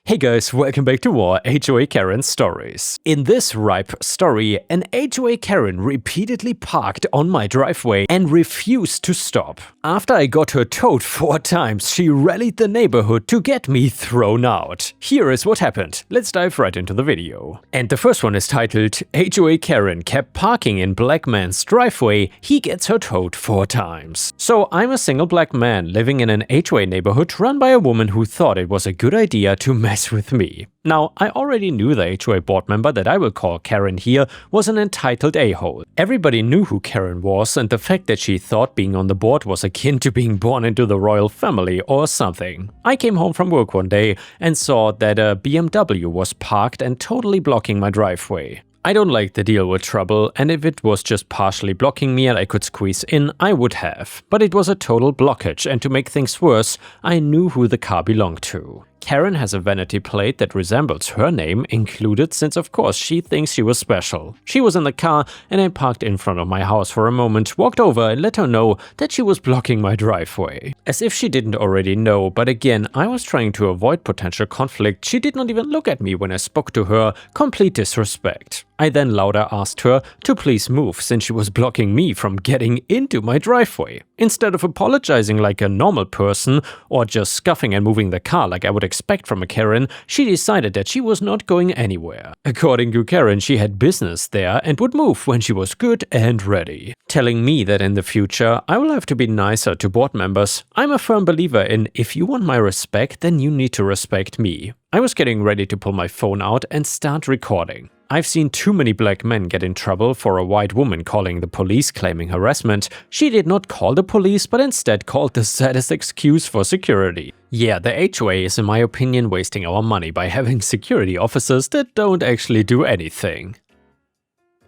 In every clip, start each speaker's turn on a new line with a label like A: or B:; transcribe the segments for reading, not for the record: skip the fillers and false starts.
A: Hey guys, welcome back to more HOA Karen stories. In this ripe story, an HOA Karen repeatedly parked on my driveway and refused to stop. After I got her towed 4 times, she rallied the neighborhood to get me thrown out. Here is what happened. Let's dive right into the video. And the first one is titled, HOA Karen kept parking in black man's driveway, he gets her towed 4 times. So I'm a single black man living in an HOA neighborhood run by a woman who thought it was a good idea to mess with me. Now, I already knew the HOA board member that I will call Karen here was an entitled a-hole. Everybody knew who Karen was, and the fact that she thought being on the board was akin to being born into the royal family or something. I came home from work one day and saw that a BMW was parked and totally blocking my driveway. I don't like the deal with trouble, and if it was just partially blocking me and I could squeeze in, I would have. But it was a total blockage, and to make things worse, I knew who the car belonged to. Karen has a vanity plate that resembles her name included, since of course she thinks she was special. She was in the car and I parked in front of my house for a moment, walked over and let her know that she was blocking my driveway. As if she didn't already know, but again, I was trying to avoid potential conflict. She did not even look at me when I spoke to her, complete disrespect. I then louder asked her to please move since she was blocking me from getting into my driveway. Instead of apologizing like a normal person or just scuffing and moving the car like I would expect from a Karen, she decided that she was not going anywhere. According to Karen, she had business there and would move when she was good and ready. Telling me that in the future I will have to be nicer to board members. I'm a firm believer in if you want my respect, then you need to respect me. I was getting ready to pull my phone out and start recording. I've seen too many black men get in trouble for a white woman calling the police claiming harassment. She did not call the police, but instead called the saddest excuse for security. Yeah, the HOA is in my opinion wasting our money by having security officers that don't actually do anything.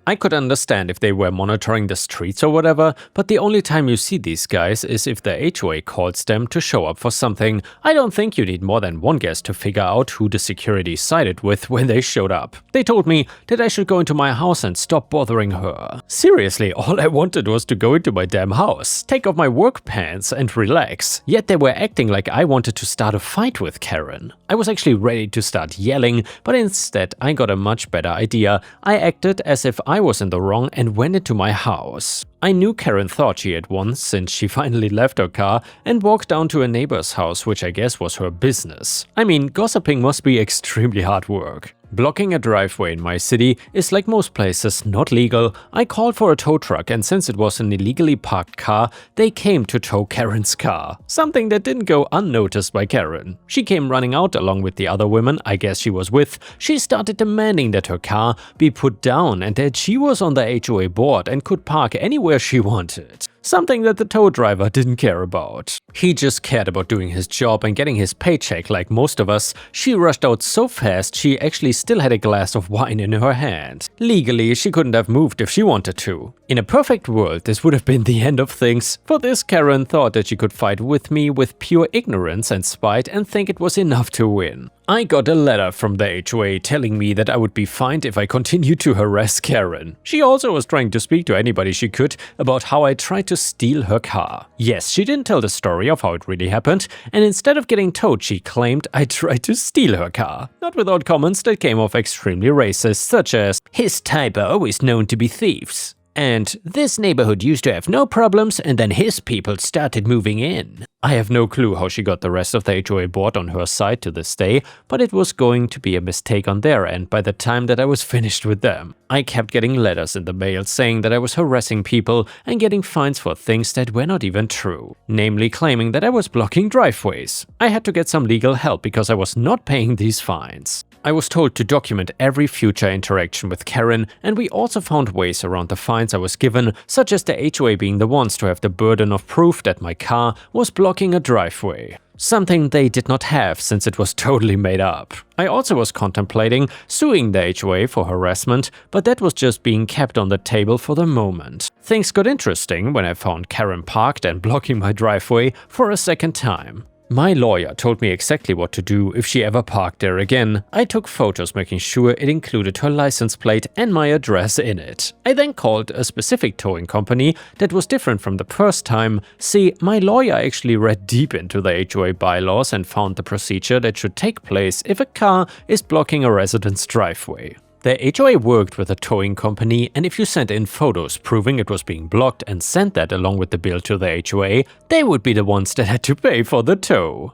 A: I could understand if they were monitoring the streets or whatever, but the only time you see these guys is if the HOA calls them to show up for something. I don't think you need more than one guess to figure out who the security sided with when they showed up. They told me that I should go into my house and stop bothering her. Seriously, all I wanted was to go into my damn house, take off my work pants and relax. Yet they were acting like I wanted to start a fight with Karen. I was actually ready to start yelling, but instead I got a much better idea. I acted as if I was in the wrong and went into my house. I knew Karen thought she had won since she finally left her car and walked down to a neighbor's house, which I guess was her business. I mean, gossiping must be extremely hard work. Blocking a driveway in my city is, like most places, not legal. I called for a tow truck, and since it was an illegally parked car, they came to tow Karen's car. Something that didn't go unnoticed by Karen. She came running out along with the other women I guess she was with. She started demanding that her car be put down and that she was on the HOA board and could park anywhere she wanted. Something that the tow driver didn't care about. He just cared about doing his job and getting his paycheck like most of us. She rushed out so fast she actually still had a glass of wine in her hand. Legally, she couldn't have moved if she wanted to. In a perfect world, this would have been the end of things. For this, Karen thought that she could fight with me with pure ignorance and spite and think it was enough to win. I got a letter from the HOA telling me that I would be fined if I continued to harass Karen. She also was trying to speak to anybody she could about how I tried to steal her car. Yes, she didn't tell the story of how it really happened, and instead of getting towed, she claimed I tried to steal her car. Not without comments that came off extremely racist, such as, "His type are always known to be thieves," and "This neighborhood used to have no problems and then his people started moving in." I have no clue how she got the rest of the HOA board on her side to this day, but it was going to be a mistake on their end by the time that I was finished with them. I kept getting letters in the mail saying that I was harassing people and getting fines for things that were not even true, namely claiming that I was blocking driveways. I had to get some legal help because I was not paying these fines. I was told to document every future interaction with Karen, and we also found ways around the fines I was given, such as the HOA being the ones to have the burden of proof that my car was blocking a driveway. Something they did not have since it was totally made up. I also was contemplating suing the HOA for harassment, but that was just being kept on the table for the moment. Things got interesting when I found Karen parked and blocking my driveway for a second time. My lawyer told me exactly what to do if she ever parked there again. I took photos making sure it included her license plate and my address in it. I then called a specific towing company that was different from the first time. See, my lawyer actually read deep into the HOA bylaws and found the procedure that should take place if a car is blocking a resident's driveway. The HOA worked with a towing company, and if you sent in photos proving it was being blocked and sent that along with the bill to the HOA, they would be the ones that had to pay for the tow.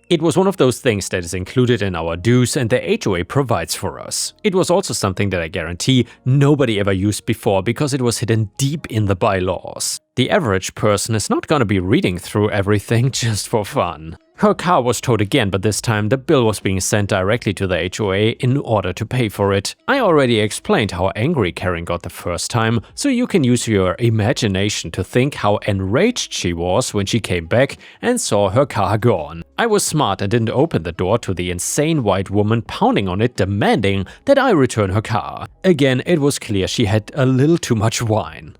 A: It was one of those things that is included in our dues and the HOA provides for us. It was also something that I guarantee nobody ever used before because it was hidden deep in the bylaws. The average person is not gonna be reading through everything just for fun. Her car was towed again, but this time the bill was being sent directly to the HOA in order to pay for it. I already explained how angry Karen got the first time, so you can use your imagination to think how enraged she was when she came back and saw her car gone. I was smart and didn't open the door to the insane white woman pounding on it, demanding that I return her car. Again, it was clear she had a little too much wine.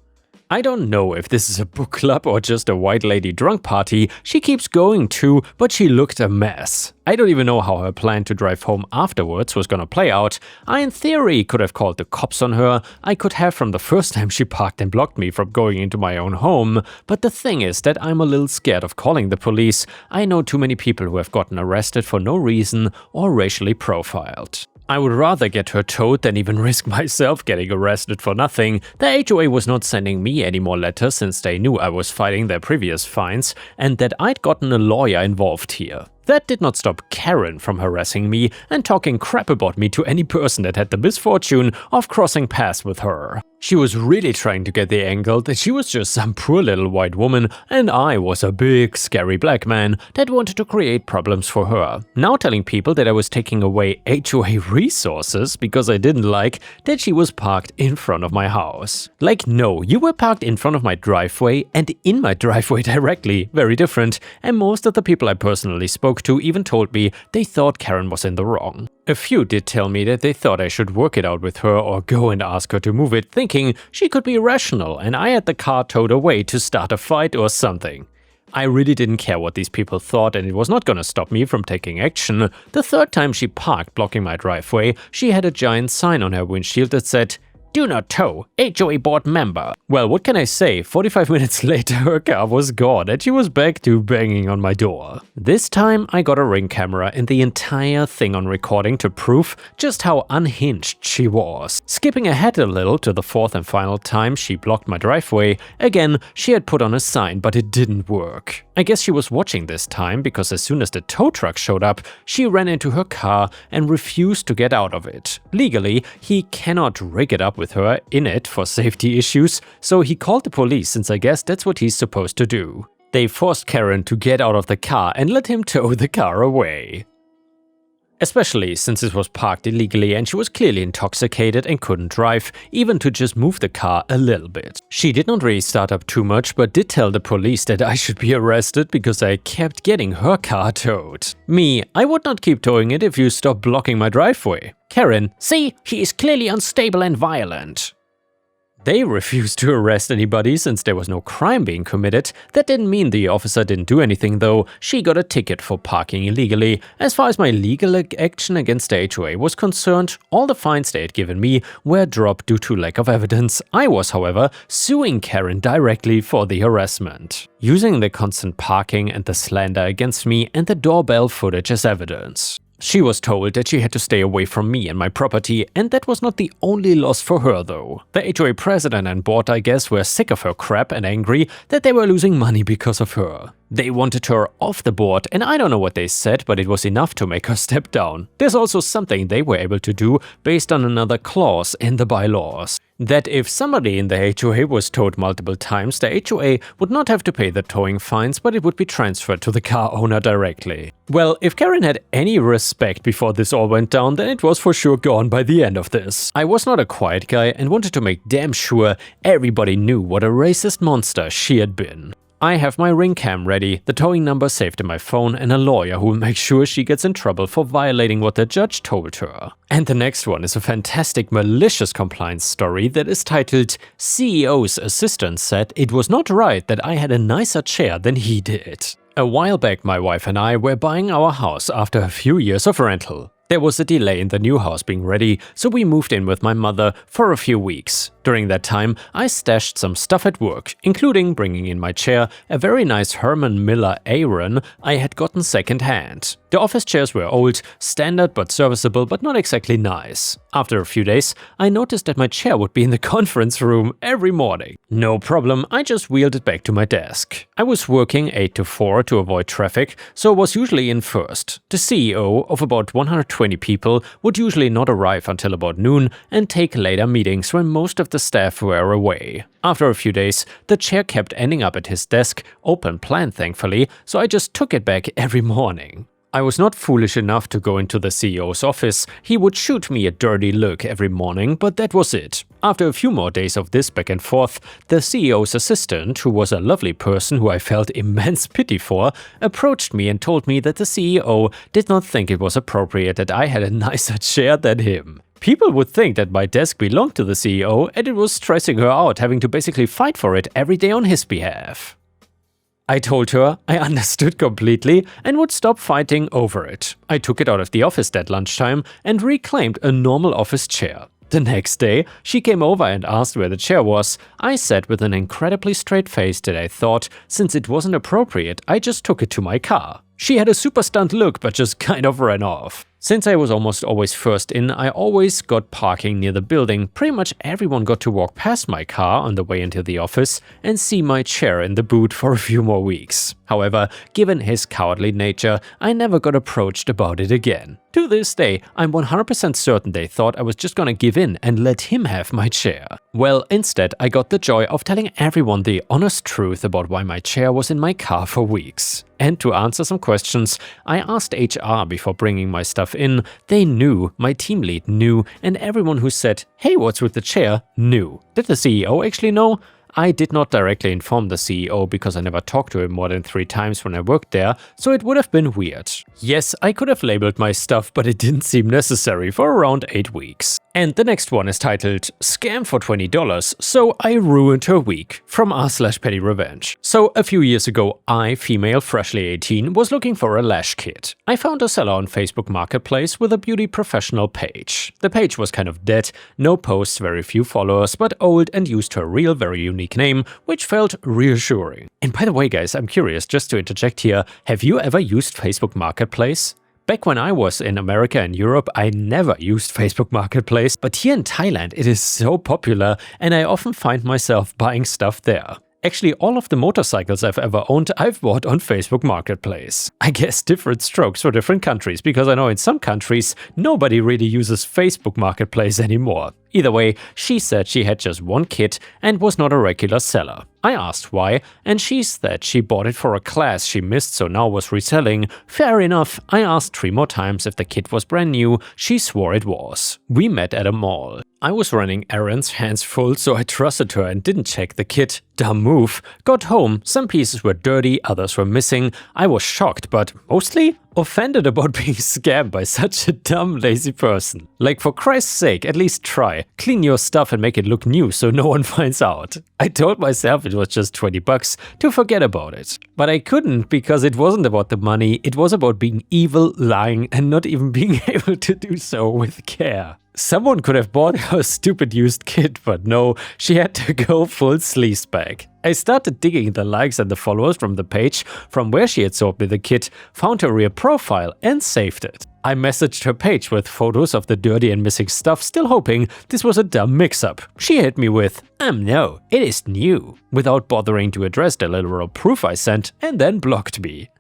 A: I don't know if this is a book club or just a white lady drunk party she keeps going to, but she looked a mess. I don't even know how her plan to drive home afterwards was gonna play out. I in theory could have called the cops on her, I could have from the first time she parked and blocked me from going into my own home, but the thing is that I'm a little scared of calling the police. I know too many people who have gotten arrested for no reason or racially profiled. I would rather get her towed than even risk myself getting arrested for nothing. The HOA was not sending me any more letters since they knew I was fighting their previous fines and that I'd gotten a lawyer involved here. That did not stop Karen from harassing me and talking crap about me to any person that had the misfortune of crossing paths with her. She was really trying to get the angle that she was just some poor little white woman and I was a big scary black man that wanted to create problems for her. Now telling people that I was taking away HOA resources because I didn't like that she was parked in front of my house. Like, no, you were parked in front of my driveway and in my driveway directly, very different, and most of the people I personally spoke to even told me they thought Karen was in the wrong. A few did tell me that they thought I should work it out with her or go and ask her to move it, thinking she could be rational and I had the car towed away to start a fight or something. I really didn't care what these people thought and it was not gonna stop me from taking action. The third time she parked blocking my driveway, she had a giant sign on her windshield that said, "Do not tow, HOA board member." Well, what can I say? 45 minutes later her car was gone and she was back to banging on my door. This time I got a Ring camera and the entire thing on recording to prove just how unhinged she was. Skipping ahead a little to the fourth and final time she blocked my driveway, again she had put on a sign but it didn't work. I guess she was watching this time because as soon as the tow truck showed up, she ran into her car and refused to get out of it. Legally, he cannot rig it up with her in it for safety issues, so he called the police since I guess that's what he's supposed to do. They forced Karen to get out of the car and let him tow the car away. Especially since it was parked illegally and she was clearly intoxicated and couldn't drive, even to just move the car a little bit. She did not really start up too much but did tell the police that I should be arrested because I kept getting her car towed. Me, I would not keep towing it if you stop blocking my driveway. Karen, see, he is clearly unstable and violent. They refused to arrest anybody since there was no crime being committed. That didn't mean the officer didn't do anything though. She got a ticket for parking illegally. As far as my legal action against the HOA was concerned, all the fines they had given me were dropped due to lack of evidence. I was, however, suing Karen directly for the harassment, using the constant parking and the slander against me and the doorbell footage as evidence. She was told that she had to stay away from me and my property, and that was not the only loss for her though. The HOA president and board, I guess, were sick of her crap and angry that they were losing money because of her. They wanted her off the board, and I don't know what they said, but it was enough to make her step down. There's also something they were able to do based on another clause in the bylaws. That if somebody in the HOA was towed multiple times, the HOA would not have to pay the towing fines, but it would be transferred to the car owner directly. Well, if Karen had any respect before this all went down, then it was for sure gone by the end of this. I was not a quiet guy and wanted to make damn sure everybody knew what a racist monster she had been. I have my Ring cam ready, the towing number saved in my phone, and a lawyer who will make sure she gets in trouble for violating what the judge told her. And the next one is a fantastic malicious compliance story that is titled "CEO's assistant said it was not right that I had a nicer chair than he did." A while back, my wife and I were buying our house after a few years of rental. There was a delay in the new house being ready, so we moved in with my mother for a few weeks. During that time, I stashed some stuff at work, including bringing in my chair, a very nice Herman Miller Aron I had gotten second-hand. The office chairs were old, standard but serviceable, but not exactly nice. After a few days, I noticed that my chair would be in the conference room every morning. No problem, I just wheeled it back to my desk. I was working 8 to 4 to avoid traffic, so was usually in first. The CEO of about 120 people would usually not arrive until about noon and take later meetings when most of the staff were away. After a few days, the chair kept ending up at his desk, open plan thankfully, so I just took it back every morning. I was not foolish enough to go into the CEO's office. He would shoot me a dirty look every morning, but that was it. After a few more days of this back and forth, the CEO's assistant, who was a lovely person who I felt immense pity for, approached me and told me that the CEO did not think it was appropriate that I had a nicer chair than him. People would think that my desk belonged to the CEO and it was stressing her out having to basically fight for it every day on his behalf. I told her I understood completely and would stop fighting over it. I took it out of the office at lunchtime and reclaimed a normal office chair. The next day, she came over and asked where the chair was. I said with an incredibly straight face that I thought, since it wasn't appropriate, I just took it to my car. She had a super stunned look but just kind of ran off. Since I was almost always first in, I always got parking near the building. Pretty much everyone got to walk past my car on the way into the office and see my chair in the boot for a few more weeks. However, given his cowardly nature, I never got approached about it again. To this day, I'm 100% certain they thought I was just gonna give in and let him have my chair. Well, instead, I got the joy of telling everyone the honest truth about why my chair was in my car for weeks. And to answer some questions, I asked HR before bringing my stuff in. They knew, my team lead knew, and everyone who said, "Hey, what's with the chair?" knew. Did the CEO actually know? I did not directly inform the CEO because I never talked to him more than 3 times when I worked there, so it would have been weird. Yes, I could have labeled my stuff, but it didn't seem necessary for around 8 weeks. And the next one is titled Scam for $20, so I ruined her week, from r/petty revenge. So a few years ago, I, female, freshly 18, was looking for a lash kit. I found a seller on Facebook Marketplace with a beauty professional page. The page was kind of dead, no posts, very few followers, but old and used her real, very unique name, which felt reassuring. And by the way guys, I'm curious, just to interject here, have you ever used Facebook Marketplace? Back when I was in America and Europe, I never used Facebook Marketplace, but here in Thailand it is so popular and I often find myself buying stuff there. Actually, all of the motorcycles I've ever owned, I've bought on Facebook Marketplace. I guess different strokes for different countries, because I know in some countries, nobody really uses Facebook Marketplace anymore. Either way, she said she had just one kit and was not a regular seller. I asked why, and she said she bought it for a class she missed so now was reselling. Fair enough, I asked 3 more times if the kit was brand new. She swore it was. We met at a mall. I was running errands, hands full, so I trusted her and didn't check the kit. Dumb move. Got home, some pieces were dirty, others were missing. I was shocked, but mostly offended about being scammed by such a dumb, lazy person. Like, for Christ's sake, at least try. Clean your stuff and make it look new so no one finds out. I told myself it was just 20 bucks to forget about it. But I couldn't, because it wasn't about the money, it was about being evil, lying, and not even being able to do so with care. Someone could have bought her stupid used kit, but no, she had to go full sleazebag. I started digging the likes and the followers from the page from where she had sold me the kit, found her real profile and saved it. I messaged her page with photos of the dirty and missing stuff, still hoping this was a dumb mix-up. She hit me with, no, it is new, without bothering to address the literal proof I sent, and then blocked me.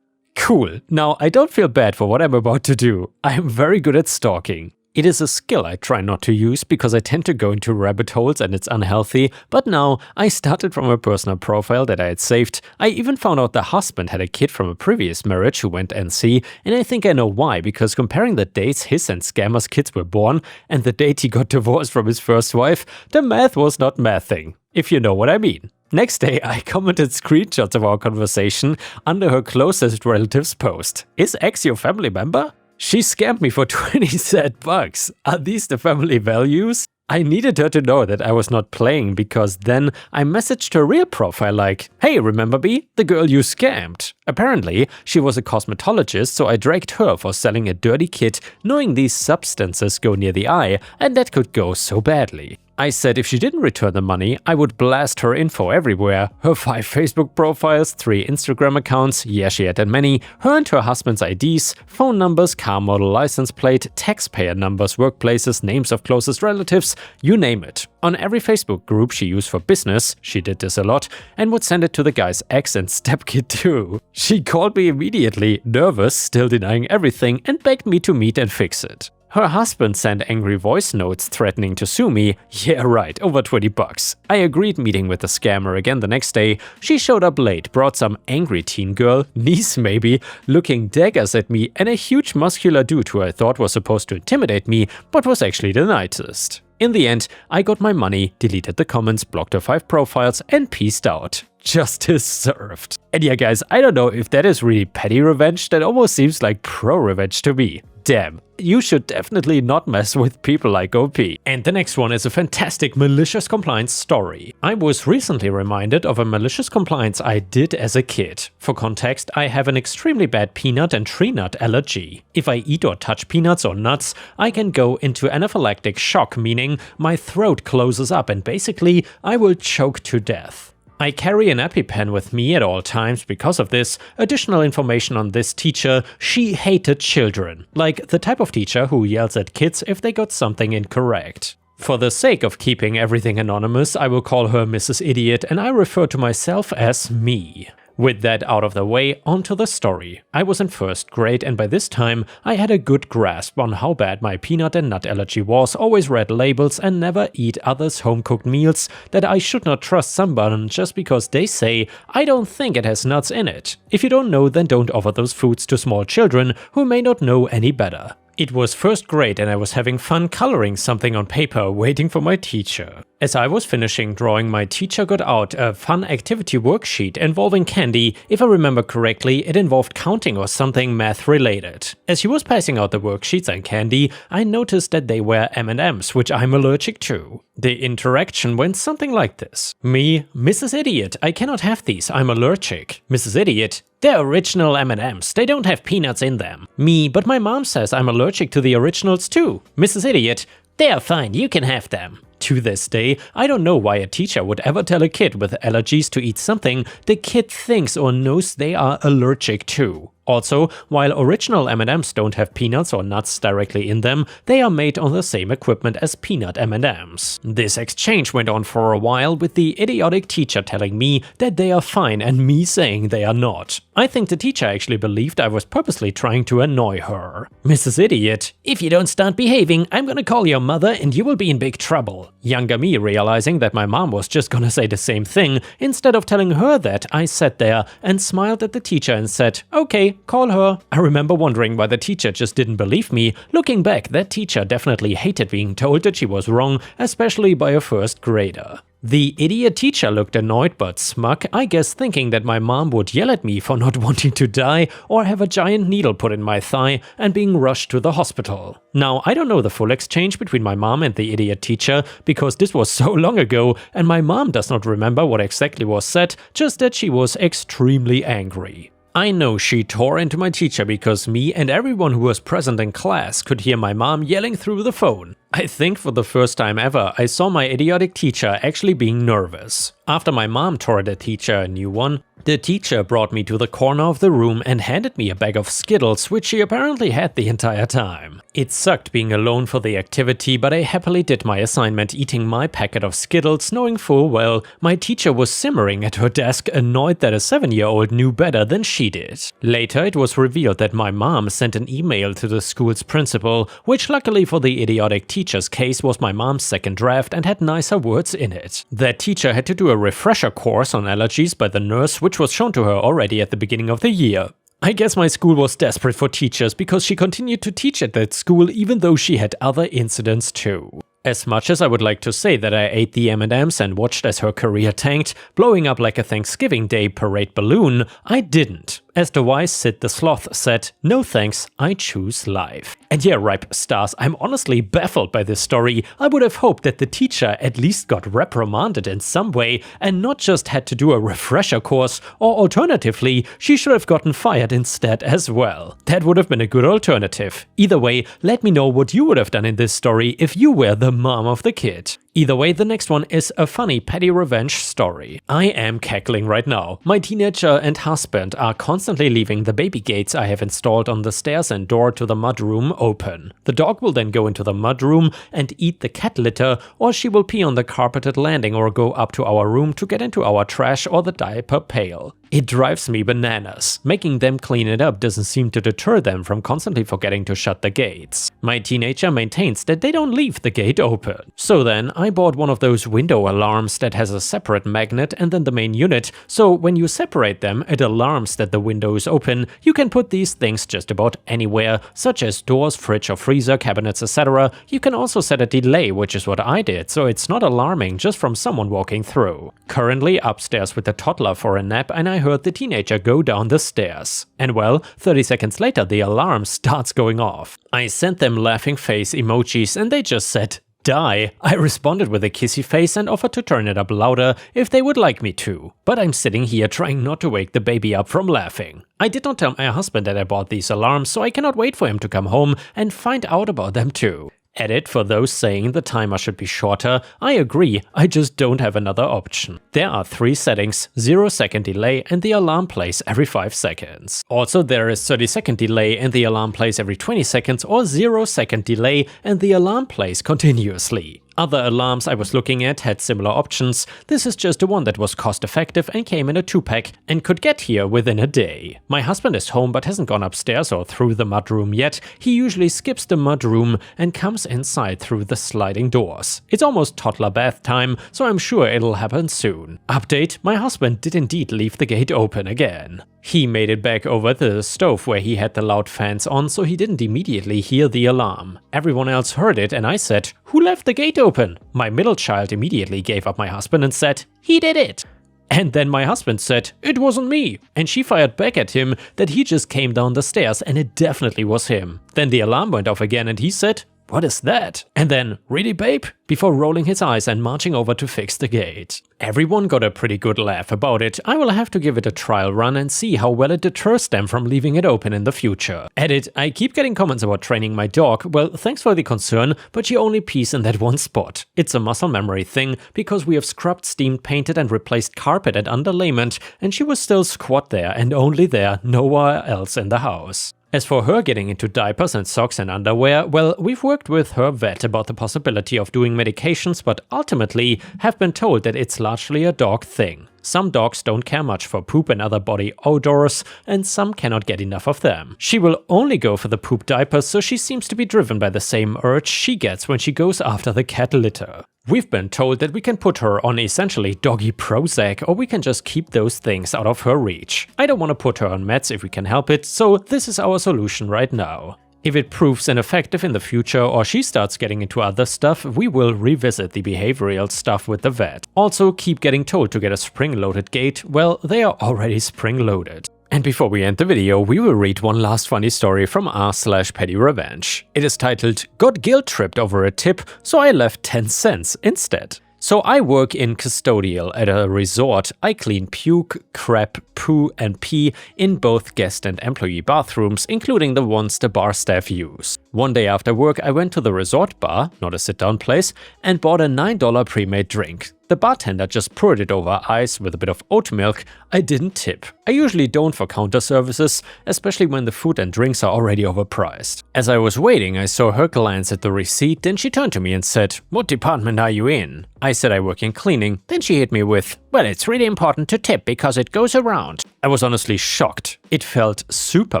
A: Cool, now I don't feel bad for what I'm about to do. I am very good at stalking. It is a skill I try not to use because I tend to go into rabbit holes and it's unhealthy, but now I started from a personal profile that I had saved. I even found out the husband had a kid from a previous marriage who went NC, and I think I know why, because comparing the dates his and Scammer's kids were born and the date he got divorced from his first wife, the math was not mathing, if you know what I mean. Next day, I commented screenshots of our conversation under her closest relative's post. Is X your family member? She scammed me for 20 sad bucks. Are these the family values? I needed her to know that I was not playing, because then I messaged her real profile like, "Hey, remember me? The girl you scammed." Apparently, she was a cosmetologist, so I dragged her for selling a dirty kit, knowing these substances go near the eye, and that could go so badly. I said if she didn't return the money, I would blast her info everywhere. Her 5 Facebook profiles, 3 Instagram accounts, yeah, she had that many, her and her husband's IDs, phone numbers, car model, license plate, taxpayer numbers, workplaces, names of closest relatives, you name it. On every Facebook group she used for business, she did this a lot, and would send it to the guy's ex and stepkid too. She called me immediately, nervous, still denying everything, and begged me to meet and fix it. Her husband sent angry voice notes threatening to sue me. Yeah, right, over 20 bucks. I agreed meeting with the scammer again the next day. She showed up late, brought some angry teen girl, niece maybe, looking daggers at me, and a huge muscular dude who I thought was supposed to intimidate me, but was actually the nicest. In the end, I got my money, deleted the comments, blocked her 5 profiles, and peaced out. Justice served. And yeah guys, I don't know if that is really petty revenge, that almost seems like pro-revenge to me. Damn, you should definitely not mess with people like OP. And the next one is a fantastic malicious compliance story. I was recently reminded of a malicious compliance I did as a kid. For context, I have an extremely bad peanut and tree nut allergy. If I eat or touch peanuts or nuts, I can go into anaphylactic shock, meaning my throat closes up and basically I will choke to death. I carry an EpiPen with me at all times because of this. Additional information on this teacher: she hated children, like the type of teacher who yells at kids if they got something incorrect. For the sake of keeping everything anonymous, I will call her Mrs. Idiot, and I refer to myself as me. With that out of the way, onto the story. I was in 1st grade, and by this time I had a good grasp on how bad my peanut and nut allergy was, always read labels and never eat others' home-cooked meals, that I should not trust someone just because they say, "I don't think it has nuts in it." If you don't know, then don't offer those foods to small children who may not know any better. It was 1st grade and I was having fun coloring something on paper, waiting for my teacher. As I was finishing drawing, my teacher got out a fun activity worksheet involving candy. If I remember correctly, it involved counting or something math related. As he was passing out the worksheets and candy, I noticed that they were M&Ms, which I'm allergic to. The interaction went something like this. Me: "Mrs. Idiot, I cannot have these, I'm allergic." Mrs. Idiot: "They're original M&Ms, they don't have peanuts in them." Me: "But my mom says I'm allergic to the originals too." Mrs. Idiot: "They're fine, you can have them." To this day, I don't know why a teacher would ever tell a kid with allergies to eat something the kid thinks or knows they are allergic to. Also, while original M&Ms don't have peanuts or nuts directly in them, they are made on the same equipment as peanut M&Ms. This exchange went on for a while, with the idiotic teacher telling me that they are fine and me saying they are not. I think the teacher actually believed I was purposely trying to annoy her. Mrs. Idiot: "If you don't start behaving, I'm gonna call your mother and you will be in big trouble." Younger me, realizing that my mom was just gonna say the same thing, instead of telling her that, I sat there and smiled at the teacher and said, "Okay, call her." I remember wondering why the teacher just didn't believe me. Looking back, that teacher definitely hated being told that she was wrong, especially by a 1st grader. The idiot teacher looked annoyed but smug, I guess thinking that my mom would yell at me for not wanting to die or have a giant needle put in my thigh and being rushed to the hospital. Now, I don't know the full exchange between my mom and the idiot teacher because this was so long ago and my mom does not remember what exactly was said, just that she was extremely angry. I know she tore into my teacher because me and everyone who was present in class could hear my mom yelling through the phone. I think for the first time ever, I saw my idiotic teacher actually being nervous. After my mom tore the teacher a new one, the teacher brought me to the corner of the room and handed me a bag of Skittles, which she apparently had the entire time. It sucked being alone for the activity, but I happily did my assignment eating my packet of Skittles, knowing full well my teacher was simmering at her desk, annoyed that a 7-year-old knew better than she did. Later, it was revealed that my mom sent an email to the school's principal, which luckily for the idiotic teacher's case was my mom's second draft and had nicer words in it. That teacher had to do a refresher course on allergies by the nurse, which was shown to her already at the beginning of the year. I guess my school was desperate for teachers because she continued to teach at that school even though she had other incidents too. As much as I would like to say that I ate the M&Ms and watched as her career tanked, blowing up like a Thanksgiving Day parade balloon, I didn't. As the wise Sid the Sloth said, no thanks, I choose life. And yeah, ripe stars, I'm honestly baffled by this story. I would have hoped that the teacher at least got reprimanded in some way and not just had to do a refresher course, or alternatively, she should have gotten fired instead as well. That would have been a good alternative. Either way, let me know what you would have done in this story if you were the mom of the kid. Either way, the next one is a funny petty revenge story. I am cackling right now. My teenager and husband are constantly leaving the baby gates I have installed on the stairs and door to the mudroom open. The dog will then go into the mudroom and eat the cat litter, or she will pee on the carpeted landing or go up to our room to get into our trash or the diaper pail. It drives me bananas. Making them clean it up doesn't seem to deter them from constantly forgetting to shut the gates. My teenager maintains that they don't leave the gate open. So then, I bought one of those window alarms that has a separate magnet and then the main unit, so when you separate them, it alarms that the window is open. You can put these things just about anywhere, such as doors, fridge or freezer, cabinets, etc. You can also set a delay, which is what I did, so it's not alarming just from someone walking through. Currently upstairs with the toddler for a nap, and I heard the teenager go down the stairs. And well, 30 seconds later the alarm starts going off. I sent them laughing face emojis and they just said, die. I responded with a kissy face and offered to turn it up louder if they would like me to. But I'm sitting here trying not to wake the baby up from laughing. I did not tell my husband that I bought these alarms, so I cannot wait for him to come home and find out about them too. Edit for those saying the timer should be shorter. I agree, I just don't have another option. There are 3 settings, 0-second delay and the alarm plays every 5 seconds. Also there is 30-second delay and the alarm plays every 20 seconds or 0-second delay and the alarm plays continuously. Other alarms I was looking at had similar options. This is just the one that was cost effective and came in a 2-pack and could get here within a day. My husband is home but hasn't gone upstairs or through the mudroom yet. He usually skips the mudroom and comes inside through the sliding doors. It's almost toddler bath time, so I'm sure it'll happen soon. Update: my husband did indeed leave the gate open again. He made it back over to the stove where he had the loud fans on, so he didn't immediately hear the alarm. Everyone else heard it and I said, "Who left the gate open?" My middle child immediately gave up my husband and said, "He did it." And then my husband said, "It wasn't me." And she fired back at him that he just came down the stairs and it definitely was him. Then the alarm went off again and he said, "What is that?" And then, "Really, babe?" before rolling his eyes and marching over to fix the gate. Everyone got a pretty good laugh about it. I will have to give it a trial run and see how well it deters them from leaving it open in the future. Edit: I keep getting comments about training my dog. Well, thanks for the concern, but she only pees in that one spot. It's a muscle memory thing, because we have scrubbed, steamed, painted and replaced carpet and underlayment, and she was still squat there and only there, nowhere else in the house. As for her getting into diapers and socks and underwear, well, we've worked with her vet about the possibility of doing medications, but ultimately have been told that it's largely a dog thing. Some dogs don't care much for poop and other body odors, and some cannot get enough of them. She will only go for the poop diapers, so she seems to be driven by the same urge she gets when she goes after the cat litter. We've been told that we can put her on essentially doggy Prozac, or we can just keep those things out of her reach. I don't want to put her on meds if we can help it, so this is our solution right now. If it proves ineffective in the future or she starts getting into other stuff, we will revisit the behavioral stuff with the vet. Also, keep getting told to get a spring-loaded gate. Well, they are already spring-loaded. And before we end the video, we will read one last funny story from r/pettyrevenge. It is titled, "Got guilt-tripped over a tip, so I left 10 cents instead." So I work in custodial at a resort. I clean puke, crap, poo and pee in both guest and employee bathrooms, including the ones the bar staff use. One day after work I went to the resort bar, not a sit-down place, and bought a $9 pre-made drink. The bartender just poured it over ice with a bit of oat milk. I didn't tip. I usually don't for counter services, especially when the food and drinks are already overpriced. As I was waiting, I saw her glance at the receipt, then she turned to me and said, "What department are you in?" I said I work in cleaning. Then she hit me with, "Well, it's really important to tip because it goes around." I was honestly shocked. It felt super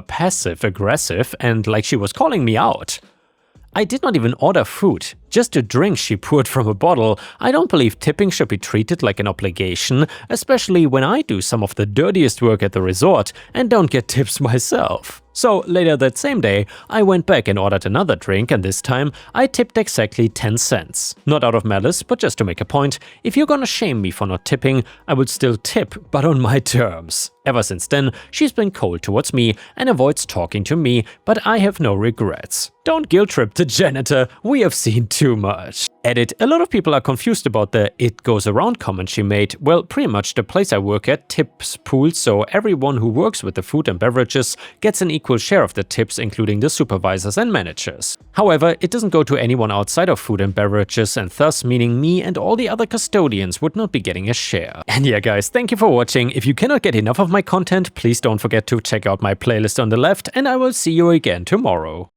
A: passive-aggressive and like she was calling me out. I did not even order food. Just a drink she poured from a bottle. I don't believe tipping should be treated like an obligation, especially when I do some of the dirtiest work at the resort and don't get tips myself. So later that same day, I went back and ordered another drink, and this time I tipped exactly 10 cents. Not out of malice, but just to make a point, if you're gonna shame me for not tipping, I would still tip, but on my terms. Ever since then, she's been cold towards me and avoids talking to me, but I have no regrets. Don't guilt trip the janitor, we have seen too much. Edit: a lot of people are confused about the "it goes around" comment she made. Well, pretty much the place I work at tips pooled, so everyone who works with the food and beverages gets an equal share of the tips, including the supervisors and managers. However, it doesn't go to anyone outside of food and beverages, and thus meaning me and all the other custodians would not be getting a share. And yeah guys, thank you for watching. If you cannot get enough of my content, please don't forget to check out my playlist on the left, and I will see you again tomorrow.